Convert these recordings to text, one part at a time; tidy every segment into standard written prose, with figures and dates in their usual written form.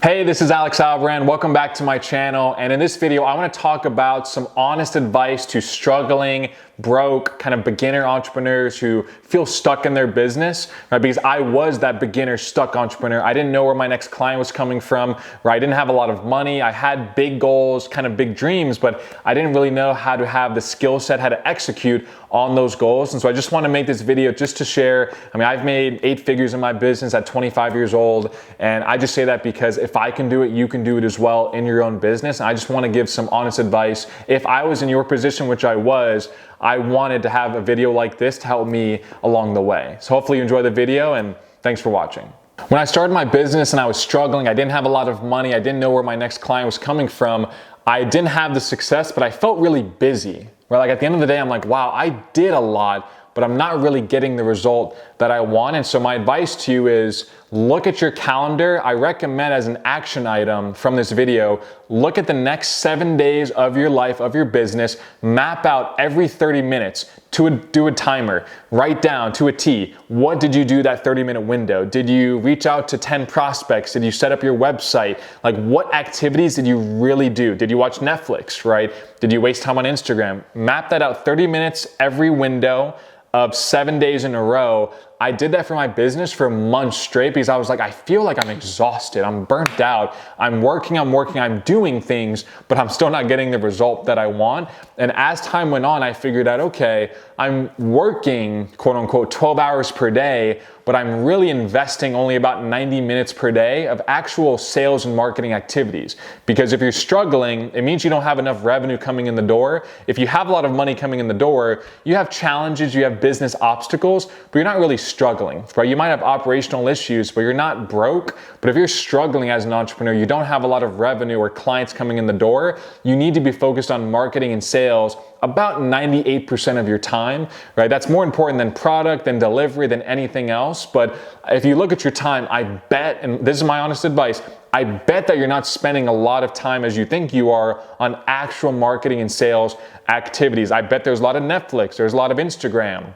Hey, this is Alex Albrand. Welcome back to my channel. And in this video, I want to talk about some honest advice to struggling, broke, kind of beginner entrepreneurs who feel stuck in their business, right? Because I was that beginner stuck entrepreneur. I didn't know where my next client was coming from, right? I didn't have a lot of money. I had big goals, kind of big dreams, but I didn't really know how to have the skill set, how to execute on those goals. And so I just want to make this video just to share. I've made 8 figures in my business at 25 years old. And I just say that because if I can do it, you can do it as well in your own business. And I just want to give some honest advice. If I was in your position, which I was, I wanted to have a video like this to help me along the way. So hopefully you enjoy the video and thanks for watching. When I started my business and I was struggling, I didn't have a lot of money. I didn't know where my next client was coming from. I didn't have the success, but I felt really busy. Where like at the end of the day, I'm like, wow, I did a lot, but I'm not really getting the result that I want. And so my advice to you is look at your calendar. I recommend as an action item from this video, look at the next 7 days of your life, of your business, map out every 30 minutes, do a timer, write down to a T, what did you do that 30-minute window? Did you reach out to 10 prospects? Did you set up your website? Like what activities did you really do? Did you watch Netflix, right? Did you waste time on Instagram? Map that out 30 minutes every window of 7 days in a row. I did that for my business for months straight because I was like, I feel like I'm exhausted. I'm burnt out. I'm working, I'm doing things, but I'm still not getting the result that I want. And as time went on, I figured out, okay, I'm working quote unquote 12 hours per day, but I'm really investing only about 90 minutes per day of actual sales and marketing activities. Because if you're struggling, it means you don't have enough revenue coming in the door. If you have a lot of money coming in the door, you have challenges, you have business obstacles, but you're not really struggling, right? You might have operational issues, but you're not broke. But if you're struggling as an entrepreneur, you don't have a lot of revenue or clients coming in the door, you need to be focused on marketing and sales about 98% of your time, right? That's more important than product, than delivery, than anything else. But if you look at your time, I bet, and this is my honest advice, I bet that you're not spending a lot of time as you think you are on actual marketing and sales activities. I bet there's a lot of Netflix, there's a lot of Instagram,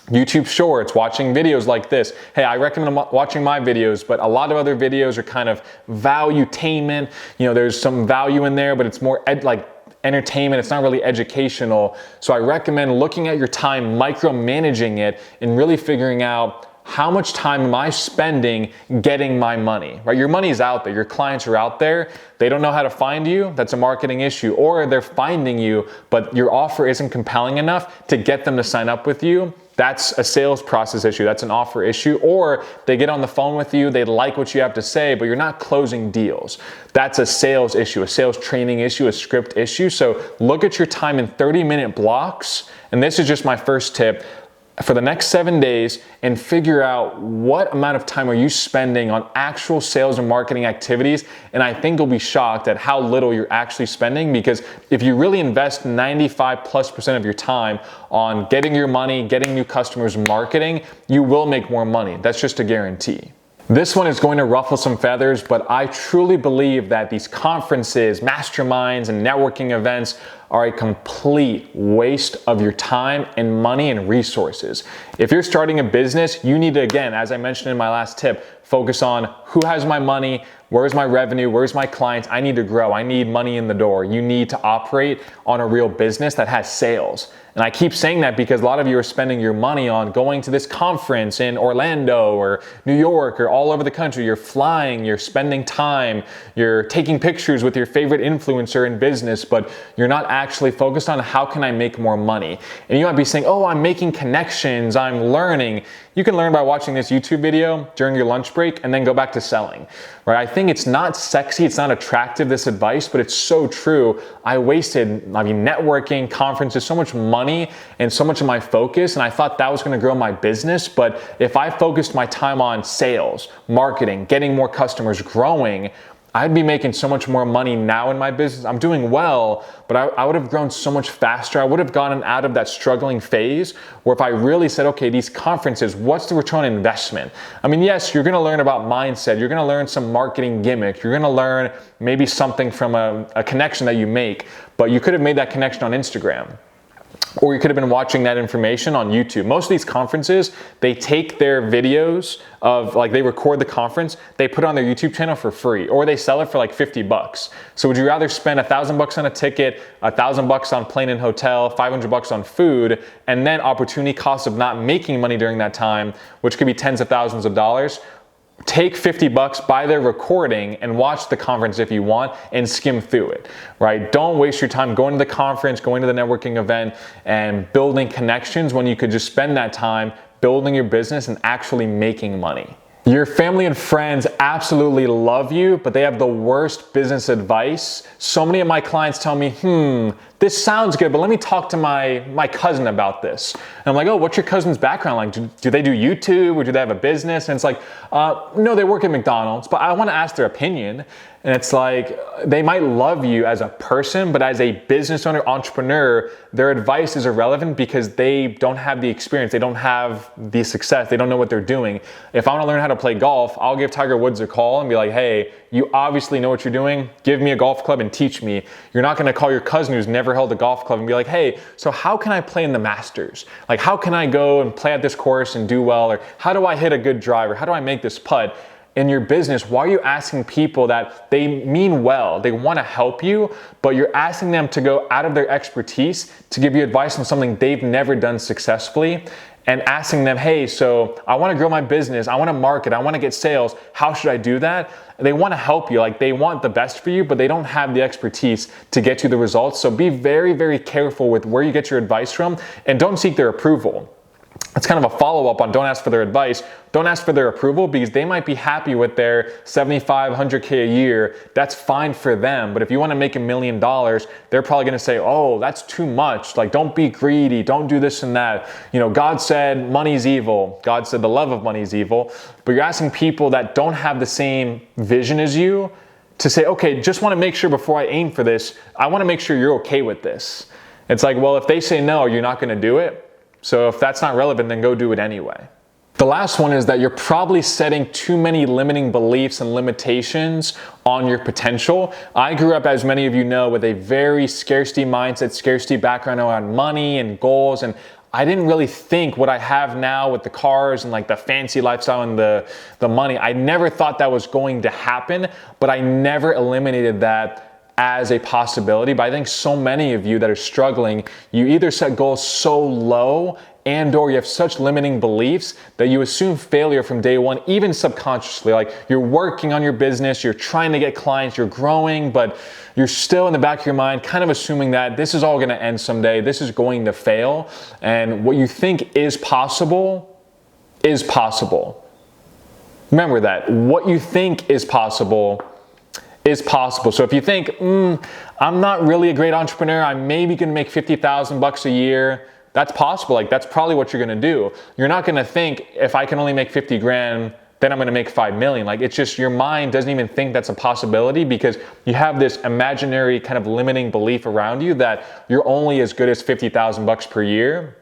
YouTube Shorts, watching videos like this. Hey, I recommend watching my videos, but a lot of other videos are kind of valuetainment. You know, there's some value in there, but it's more like entertainment. It's not really educational. So I recommend looking at your time, micromanaging it, and really figuring out how much time am I spending getting my money, right? Your money is out there. Your clients are out there. They don't know how to find you. That's a marketing issue. Or they're finding you, but your offer isn't compelling enough to get them to sign up with you. That's a sales process issue. That's an offer issue. Or they get on the phone with you. They like what you have to say, but you're not closing deals. That's a sales issue, a sales training issue, a script issue. So look at your time in 30-minute blocks. And this is just my first tip. For the next 7 days, and figure out what amount of time are you spending on actual sales and marketing activities. And I think you'll be shocked at how little you're actually spending, because if you really invest 95+% of your time on getting your money, getting new customers, marketing, you will make more money. That's just a guarantee. This one is going to ruffle some feathers, but I truly believe that these conferences, masterminds, and networking events are a complete waste of your time and money and resources. If you're starting a business, you need to, again, as I mentioned in my last tip, focus on who has my money, where's my revenue, where's my clients. I need to grow. I need money in the door. You need to operate on a real business that has sales. And I keep saying that because a lot of you are spending your money on going to this conference in Orlando or New York or all over the country. You're flying, you're spending time, you're taking pictures with your favorite influencer in business, but you're not actually focused on how can I make more money. And you might be saying, oh, I'm making connections, I'm learning. You can learn by watching this YouTube video during your lunch break and then go back to selling, right? I think it's not sexy, it's not attractive, this advice, but it's so true. I wasted, networking, conferences, so much money and so much of my focus, and I thought that was gonna grow my business. But if I focused my time on sales, marketing, getting more customers, growing, I'd be making so much more money now in my business. I'm doing well, but I would have grown so much faster. I would have gotten out of that struggling phase where if I really said, okay, these conferences, what's the return on investment? Yes, you're gonna learn about mindset. You're gonna learn some marketing gimmick. You're gonna learn maybe something from a connection that you make, but you could have made that connection on Instagram. or you could have been watching that information on YouTube. Most of these conferences, they take their videos of, like, they record the conference, they put it on their YouTube channel for free, or they sell it for like 50 bucks. So would you rather spend $1,000 on a ticket, $1,000 on plane and hotel, 500 bucks on food, and then opportunity costs of not making money during that time, which could be tens of thousands of dollars? Take 50 bucks, buy their recording, and watch the conference if you want, and skim through it, right? Don't waste your time going to the conference, going to the networking event, and building connections when you could just spend that time building your business and actually making money. Your family and friends absolutely love you, but they have the worst business advice. So many of my clients tell me, this sounds good, but let me talk to my cousin about this. And I'm like, oh, what's your cousin's background like? Do they do YouTube, or do they have a business? And it's like, no, they work at McDonald's, but I want to ask their opinion. And it's like, they might love you as a person, but as a business owner, entrepreneur, their advice is irrelevant because they don't have the experience. They don't have the success. They don't know what they're doing. If I want to learn how to play golf, I'll give Tiger Woods a call and be like, hey, you obviously know what you're doing. Give me a golf club and teach me. You're not going to call your cousin who's never held a golf club and be like, hey, so how can I play in the Masters? Like, how can I go and play at this course and do well? Or how do I hit a good driver? How do I make this putt? In your business, why are you asking people that they mean well, they want to help you, but you're asking them to go out of their expertise to give you advice on something they've never done successfully, and asking them, hey, so I want to grow my business, I want to market, I want to get sales, how should I do that? They want to help you, like they want the best for you, but they don't have the expertise to get you the results. So be very, very careful with where you get your advice from, and don't seek their approval. It's kind of a follow-up on don't ask for their advice. Don't ask for their approval, because they might be happy with their 75, 100K a year. That's fine for them. But if you want to make $1 million, they're probably going to say, oh, that's too much. Like, don't be greedy. Don't do this and that. You know, God said money's evil. God said the love of money is evil. But you're asking people that don't have the same vision as you to say, okay, just want to make sure before I aim for this, I want to make sure you're okay with this. It's like, well, if they say no, you're not going to do it. So if that's not relevant, then go do it anyway. The last one is that you're probably setting too many limiting beliefs and limitations on your potential. I grew up, as many of you know, with a very scarcity mindset, scarcity background around money and goals, and I didn't really think what I have now with the cars and like the fancy lifestyle and the money. I never thought that was going to happen, but I never eliminated that as a possibility. But I think so many of you that are struggling, you either set goals so low and or you have such limiting beliefs that you assume failure from day one, even subconsciously. Like, you're working on your business, you're trying to get clients, you're growing, but you're still in the back of your mind kind of assuming that this is all going to end someday, this is going to fail, and what you think is possible is possible. Remember that. What you think is possible is possible. So if you think, I'm not really a great entrepreneur, I'm maybe gonna make 50,000 bucks a year, that's possible. Like, that's probably what you're gonna do. You're not gonna think, if I can only make 50 grand, then I'm gonna make 5 million. Like, it's just your mind doesn't even think that's a possibility, because you have this imaginary kind of limiting belief around you that you're only as good as 50,000 bucks per year.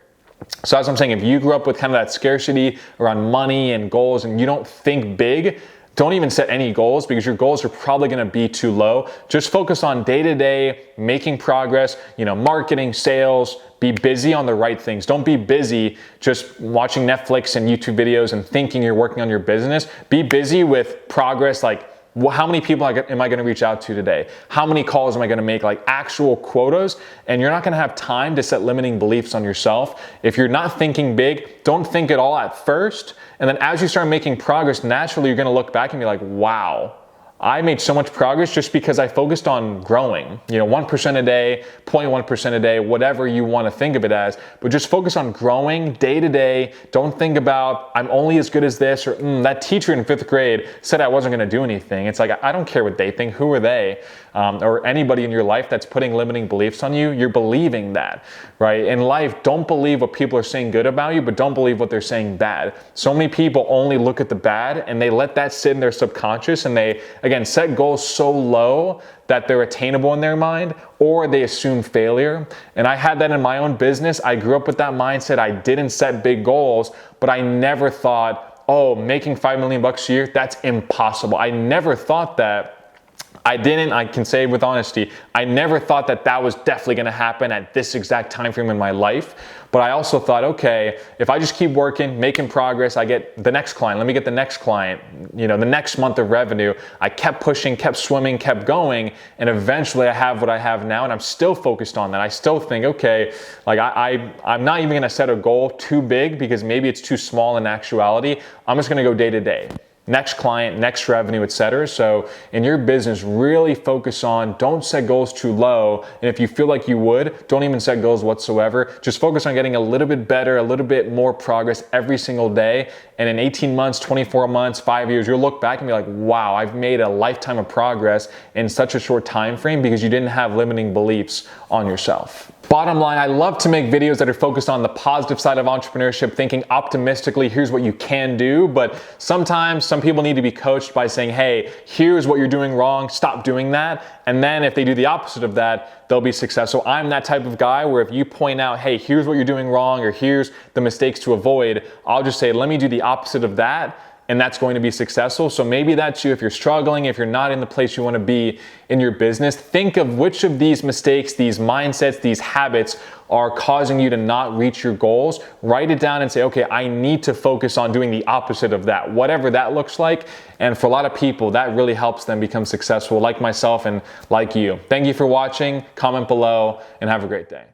So as I'm saying, if you grew up with kind of that scarcity around money and goals and you don't think big, don't even set any goals, because your goals are probably going to be too low. Just focus on day-to-day, making progress, marketing, sales. Be busy on the right things. Don't be busy just watching Netflix and YouTube videos and thinking you're working on your business. Be busy with progress, like, how many people am I going to reach out to today? How many calls am I going to make? Like, actual quotas. And you're not going to have time to set limiting beliefs on yourself. If you're not thinking big, don't think at all at first. And then as you start making progress, naturally you're going to look back and be like, wow, I made so much progress just because I focused on growing, 1% a day, 0.1% a day, whatever you want to think of it as, but just focus on growing day to day. Don't think about, I'm only as good as this, or that teacher in 5th grade said I wasn't going to do anything. It's like, I don't care what they think. Who are they? Or anybody in your life that's putting limiting beliefs on you, you're believing that, right? In life, don't believe what people are saying good about you, but don't believe what they're saying bad. So many people only look at the bad and they let that sit in their subconscious, and they, again, set goals so low that they're attainable in their mind, or they assume failure. And I had that in my own business. I grew up with that mindset. I didn't set big goals, but I never thought, oh, making 5 million bucks a year, that's impossible. I never thought that. I can say with honesty, I never thought that that was definitely gonna happen at this exact time frame in my life. But I also thought, okay, if I just keep working, making progress, I get the next client, let me get the next client, the next month of revenue. I kept pushing, kept swimming, kept going, and eventually I have what I have now, and I'm still focused on that. I still think, okay, like I'm not even gonna set a goal too big because maybe it's too small in actuality. I'm just gonna go day to day. Next client, next revenue, etc. So in your business, really focus on, don't set goals too low. And if you feel like you would, don't even set goals whatsoever. Just focus on getting a little bit better, a little bit more progress every single day. And in 18 months, 24 months, 5 years, you'll look back and be like, wow, I've made a lifetime of progress in such a short time frame because you didn't have limiting beliefs on yourself. Bottom line, I love to make videos that are focused on the positive side of entrepreneurship, thinking optimistically, here's what you can do. But sometimes some people need to be coached by saying, hey, here's what you're doing wrong, stop doing that. And then if they do the opposite of that, they'll be successful. I'm that type of guy where if you point out, hey, here's what you're doing wrong, or here's the mistakes to avoid, I'll just say, let me do the opposite of that, and that's going to be successful. So maybe that's you. If you're struggling, if you're not in the place you want to be in your business, think of which of these mistakes, these mindsets, these habits are causing you to not reach your goals. Write it down and say, okay, I need to focus on doing the opposite of that, whatever that looks like. And for a lot of people, that really helps them become successful, like myself and like you. Thank you for watching. Comment below and have a great day.